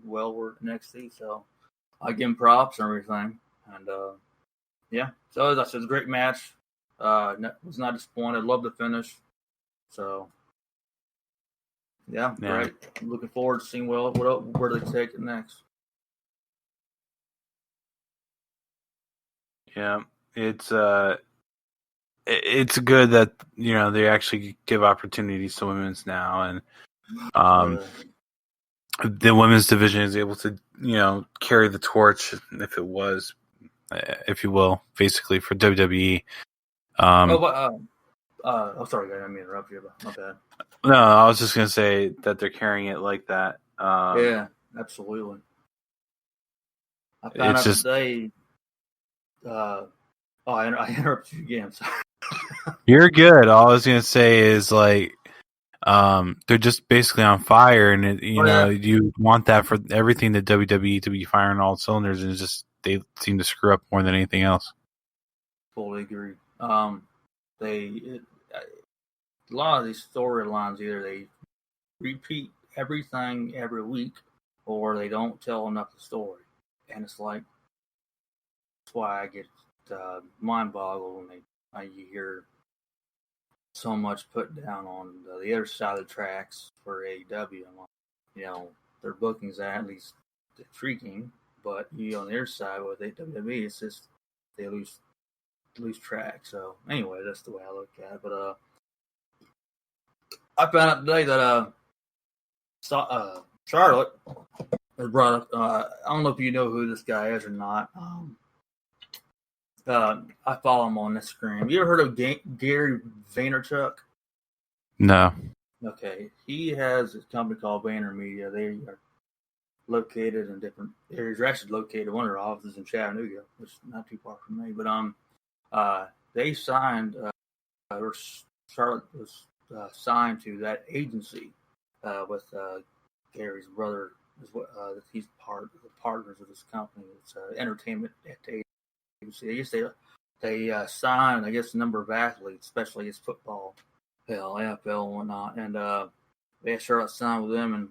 well with NXT. So I give him props and everything. And yeah, so as I said, it's a great match. Was not disappointed. Loved the finish. So yeah, great. Looking forward to seeing where they take it next. Yeah, it's good that they actually give opportunities to women's now, and the women's division is able to carry the torch, if you will, basically for WWE. Sorry, I didn't mean to interrupt you, but my bad. No, I was just gonna say that they're carrying it like that. Yeah, absolutely. I found out today. I interrupted you again. Sorry. You're good. All I was gonna say is they're just basically on fire, and you want that for everything that WWE to be firing all cylinders, and it's just they seem to screw up more than anything else. Fully agree. A lot of these storylines, either they repeat everything every week, or they don't tell enough of the story, and it's like that's why I get mind boggled when you hear so much put down on the other side of the tracks for AEW. And their bookings are at least intriguing, but on the other side with WWE, it's just they lose track. So anyway, that's the way I look at it. But I found out today that Charlotte has brought up. I don't know if you know who this guy is or not. I follow him on Instagram. You ever heard of Gary Vaynerchuk? No. Okay, he has a company called VaynerMedia. They are located in different areas. They're actually located one of their offices in Chattanooga, which is not too far from me. But they signed. Charlotte was signed to that agency with Gary's brother. He's part of the partners of this company. It's entertainment agency. I guess they signed, a number of athletes, especially his football, NFL and whatnot. And they asked Charlotte to sign with them, and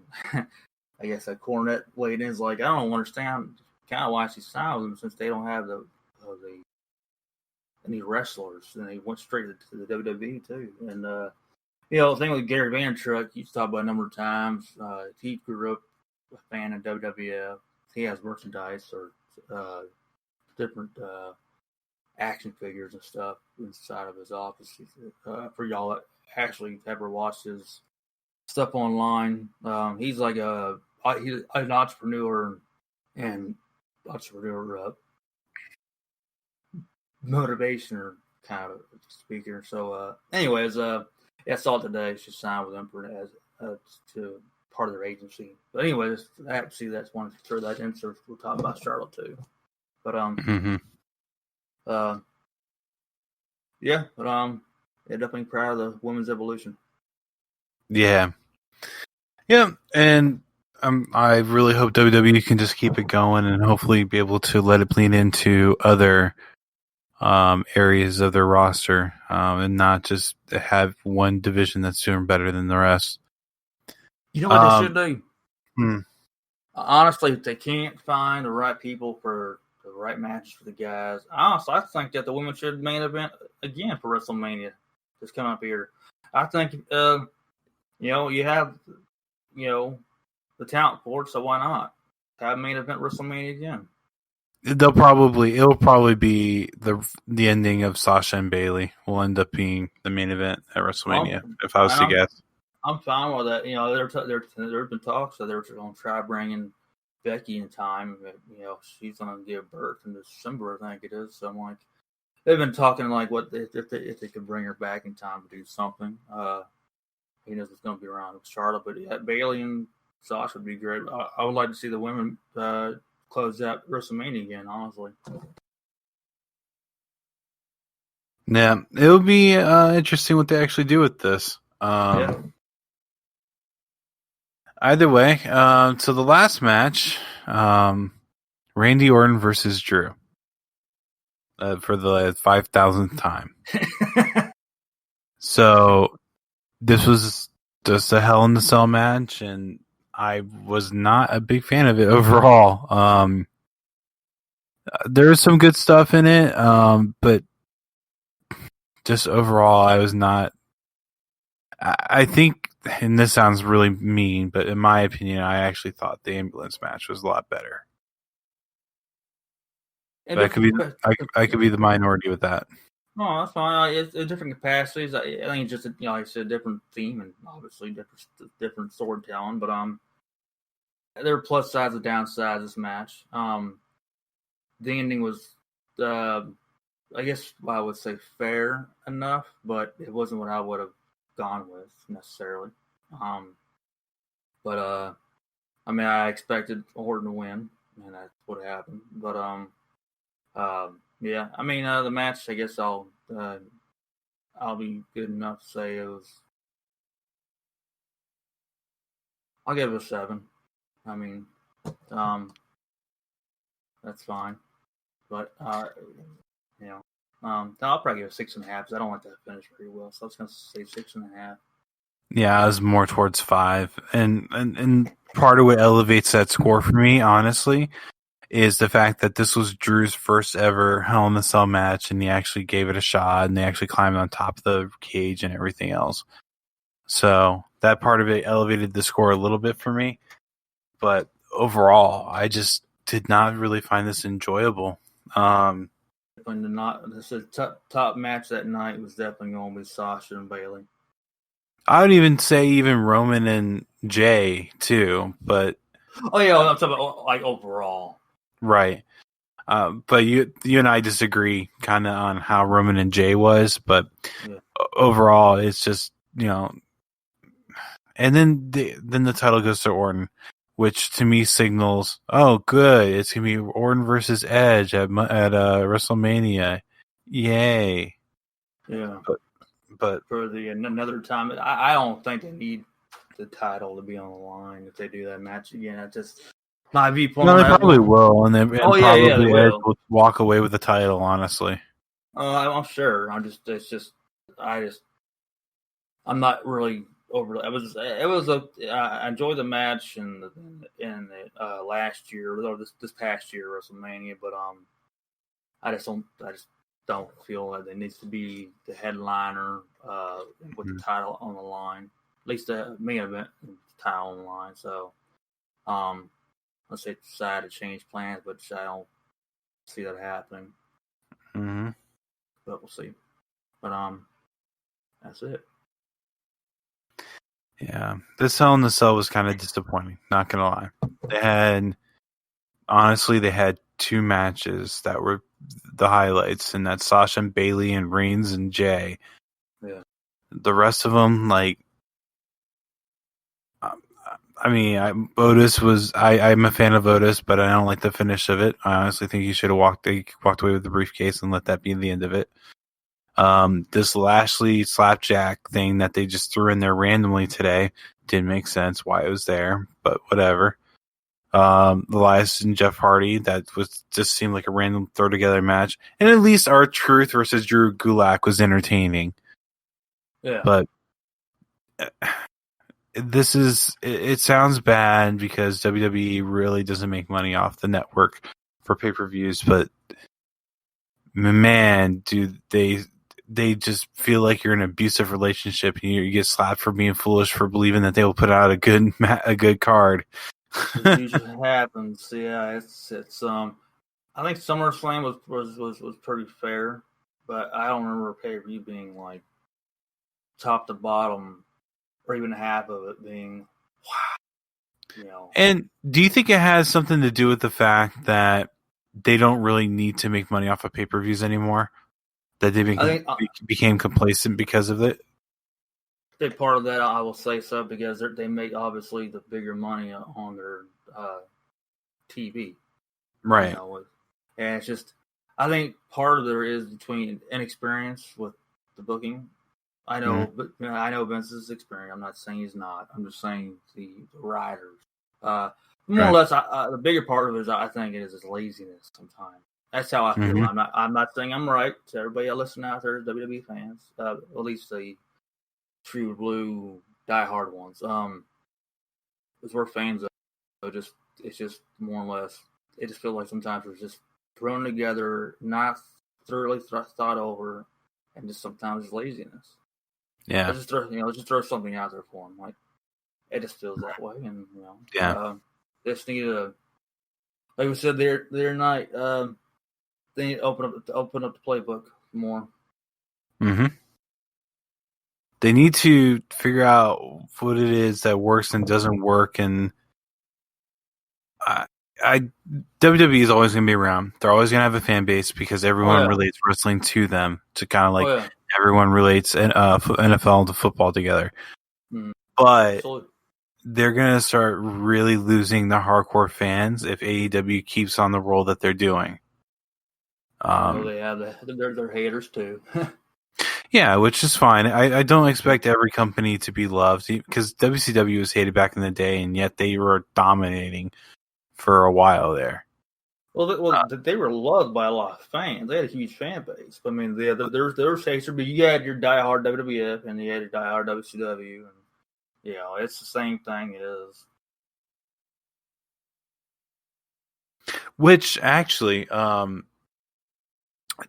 I guess that Cornette weighed in. Is like, I don't understand kind of why she signed with them since they don't have any wrestlers, and they went straight to the WWE too. And the thing with Gary Vaynerchuk, he's talked about a number of times. He grew up a fan of WWF. He has merchandise or different action figures and stuff inside of his office. For y'all that actually ever watched his stuff online, he's like he's an entrepreneur and motivational kind of speaker. So, anyways, I saw it today. She signed with them as to part of their agency. But anyways, actually, that's one to throw that in. So we'll talk about Charlotte too. But yeah. But definitely proud of the women's evolution. Yeah, and I really hope WWE can just keep it going and hopefully be able to let it bleed into other areas of their roster, and not just have one division that's doing better than the rest. You know what they should do? Honestly, if they can't find the right people for the right matches for the guys, honestly, I think that the women should main event again for WrestleMania. Just come up here. I think you have the talent for it, so why not have main event WrestleMania again? It'll probably be the ending of Sasha and Bayley will end up being the main event at WrestleMania. If I was to guess, I'm fine with that. There've been talks that they're going to try bringing Becky in time. She's going to give birth in December, I think it is. So I'm like, they've been talking like what if they could bring her back in time to do something. He knows it's going to be around with Charlotte, but yeah, Bayley and Sasha would be great. I would like to see the women close out WrestleMania again, honestly. Yeah, it'll be interesting what they actually do with this. Either way, so the last match, Randy Orton versus Drew for the 5,000th time. So this was just a Hell in the Cell match, and I was not a big fan of it overall. There's some good stuff in it, but just overall, I was not. I think, and this sounds really mean, but in my opinion, I actually thought the ambulance match was a lot better. And But I could be the minority with that. No, that's fine. It's different capacities. I think it's just like I said, different theme and obviously different storytelling. But there are plus sides and downsides of this match. The ending was, I guess I would say fair enough, but it wasn't what I would have gone with necessarily. But I mean, I expected Orton to win, and that's what happened. But yeah, I mean, the match. I guess I'll be good enough to say it was. I'll give it a 7. I mean, that's fine. But I'll probably give it 6.5 because I don't like that finish very well. So I was gonna say 6.5. Yeah, I was more towards 5, and part of what elevates that score for me, honestly, is the fact that this was Drew's first ever Hell in a Cell match, and he actually gave it a shot, and they actually climbed on top of the cage and everything else. So that part of it elevated the score a little bit for me, but overall, I just did not really find this enjoyable. The top match that night was definitely going to be Sasha and Bayley. I would even say even Roman and Jay too, but I'm talking about like overall. Right. But you and I disagree kind of on how Roman and Jay was, but overall it's just, and then the title goes to Orton, which to me signals, oh good, it's going to be Orton versus Edge at WrestleMania. Yay. Yeah. But for another time, I don't think they need the title to be on the line if they do that match again. That's just my viewpoint. No, they probably will, and they probably Edge will walk away with the title. Honestly, I'm sure. I'm not really over. I enjoyed the match in the last year or this past year WrestleMania, but I just don't feel that it needs to be the headliner with the title on the line. At least the main event title on the line. So, let's say decide to change plans, but I don't see that happening. Mm-hmm. But we'll see. But that's it. Yeah, this Hell in a Cell was kind of disappointing. Not gonna lie. They had 2 matches that were the highlights, and that's Sasha and Bayley and Reigns and Jay. Yeah. The rest of them, like, I mean, Otis was. I'm a fan of Otis, but I don't like the finish of it. I honestly think he should have walked away with the briefcase and let that be the end of it. This Lashley slapjack thing that they just threw in there randomly today didn't make sense why it was there, but whatever. Elias and Jeff Hardy, that was just seemed like a random throw together match. And at least R-Truth versus Drew Gulak was entertaining. Yeah. But it sounds bad because WWE really doesn't make money off the network for pay-per-views, but man, dude, they just feel like you're in an abusive relationship and you get slapped for being foolish for believing that they will put out a good card. It usually happens. Yeah, it's I think SummerSlam was pretty fair, but I don't remember a pay-per-view being like top to bottom or even half of it being wow. And do you think it has something to do with the fact that they don't really need to make money off of pay-per-views anymore? That they became complacent because of it? I think part of that, I will say so, because they make obviously the bigger money on their TV. Right. And it's just, I think part of there is between inexperience with the booking. I know, but I know Vince's experience. I'm not saying he's not. I'm just saying the writers. More or less, the bigger part of it is, I think, it is his laziness sometimes. That's how I feel. I'm not saying I'm right. To everybody listening out there, WWE fans, at least the true blue diehard ones. it's where fans are. So it's just more or less. It just feels like sometimes it's just thrown together, not thoroughly thought over, and just sometimes it's laziness. Yeah. Let's just throw something out there for them. Like it just feels that way, and they just need to, like we said the other night, they need to open up the playbook more. Mm-hmm. They need to figure out what it is that works and doesn't work, and WWE is always going to be around. They're always going to have a fan base because everyone relates wrestling to them. To kind of like everyone relates NFL to football together. Mm. But they're going to start really losing the hardcore fans if AEW keeps on the role that they're doing. They have they're haters too. Yeah, which is fine. I don't expect every company to be loved because WCW was hated back in the day, and yet they were dominating for a while there. Well, they were loved by a lot of fans. They had a huge fan base. I mean, there were haters, but you had your diehard WWF and you had your diehard WCW, and it's the same thing. It is. Which actually,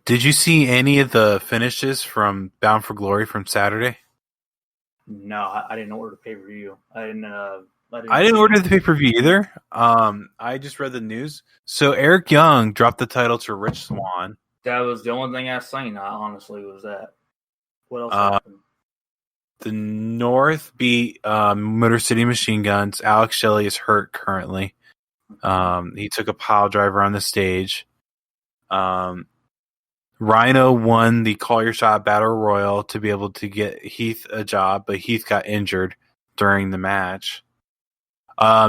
did you see any of the finishes from Bound for Glory from Saturday? No, I didn't order the pay-per-view. I didn't order the pay-per-view either. I just read the news. So Eric Young dropped the title to Rich Swann. That was the only thing I seen, honestly, was that. What else happened? The North beat Motor City Machine Guns. Alex Shelley is hurt currently. He took a pile driver on the stage. Rhino won the Call Your Shot Battle Royal to be able to get Heath a job, but Heath got injured during the match.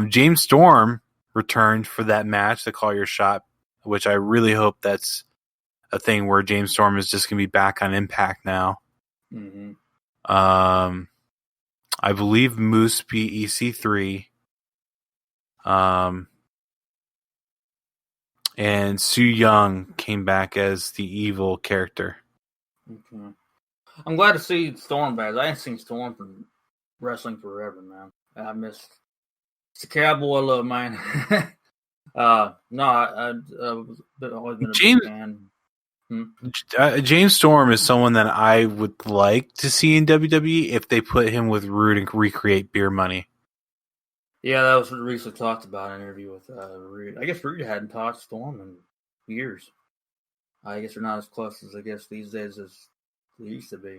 James Storm returned for that match, the Call Your Shot, which I really hope that's a thing where James Storm is just going to be back on Impact now. Mm-hmm. I believe Moose beat EC3. And Su Yung came back as the evil character. Okay. I'm glad to see Storm back. I ain't seen Storm from wrestling forever, man. I missed. It's a cowboy love, man. I've always been a big fan. James Storm is someone that I would like to see in WWE if they put him with Rude and recreate Beer Money. Yeah, that was what recently talked about in an interview with Rude. I guess Rude hadn't talked Storm in years. I guess they're not as close as I guess these days as they used to be.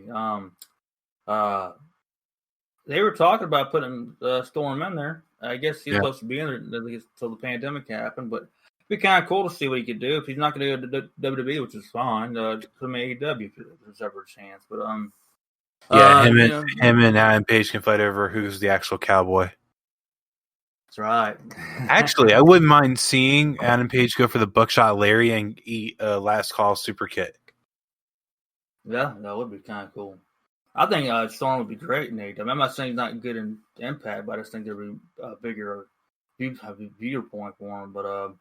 They were talking about putting Storm in there. I guess he's supposed to be in there until the pandemic happened, but it'd be kind of cool to see what he could do. If he's not going to go to WWE, which is fine, put him in AEW if there's ever a chance. But him and Adam Page can fight over who's the actual cowboy. That's right. Actually, I wouldn't mind seeing Adam Page go for the Buckshot Larry and eat a Last Call super kick. Yeah, that would be kind of cool. I think Storm would be great in AEW. I'm not saying he's not good in Impact, but I just think there'd be a bigger viewer point for him. But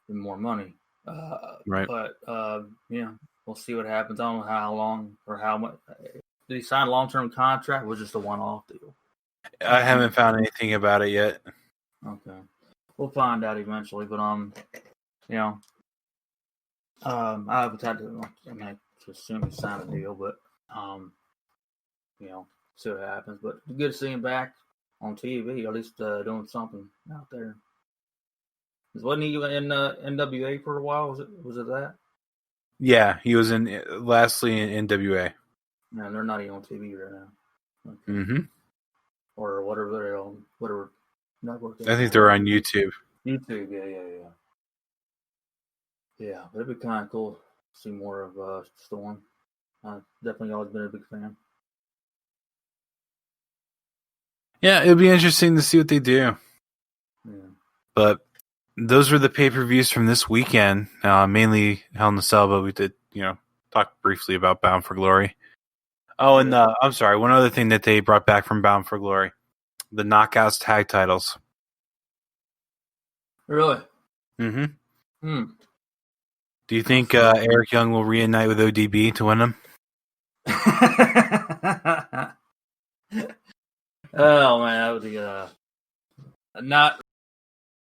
more money. Right. But we'll see what happens. I don't know how long or how much. Did he sign a long-term contract? Or was it just a one-off deal? I haven't found anything about it yet. Okay, we'll find out eventually. But I haven't had to. I mean, to assume he signed a deal, but see what happens. But it's good to see him back on TV, or at least doing something out there. Wasn't he in NWA for a while? Was it that? Yeah, he was lastly in NWA. No, they're not even on TV right now. Okay. Mm-hmm. Or whatever they're on, whatever network. I think they're on YouTube. YouTube, yeah. Yeah, but it'd be kind of cool to see more of Storm. I've definitely always been a big fan. Yeah, it'd be interesting to see what they do. Yeah. But those were the pay-per-views from this weekend, mainly Hell in a Cell, but we did, talk briefly about Bound for Glory. Oh, and I'm sorry, one other thing that they brought back from Bound for Glory, the Knockouts tag titles. Really? Mm-hmm. Do you think Eric Young will reunite with ODB to win them? Oh man, that was not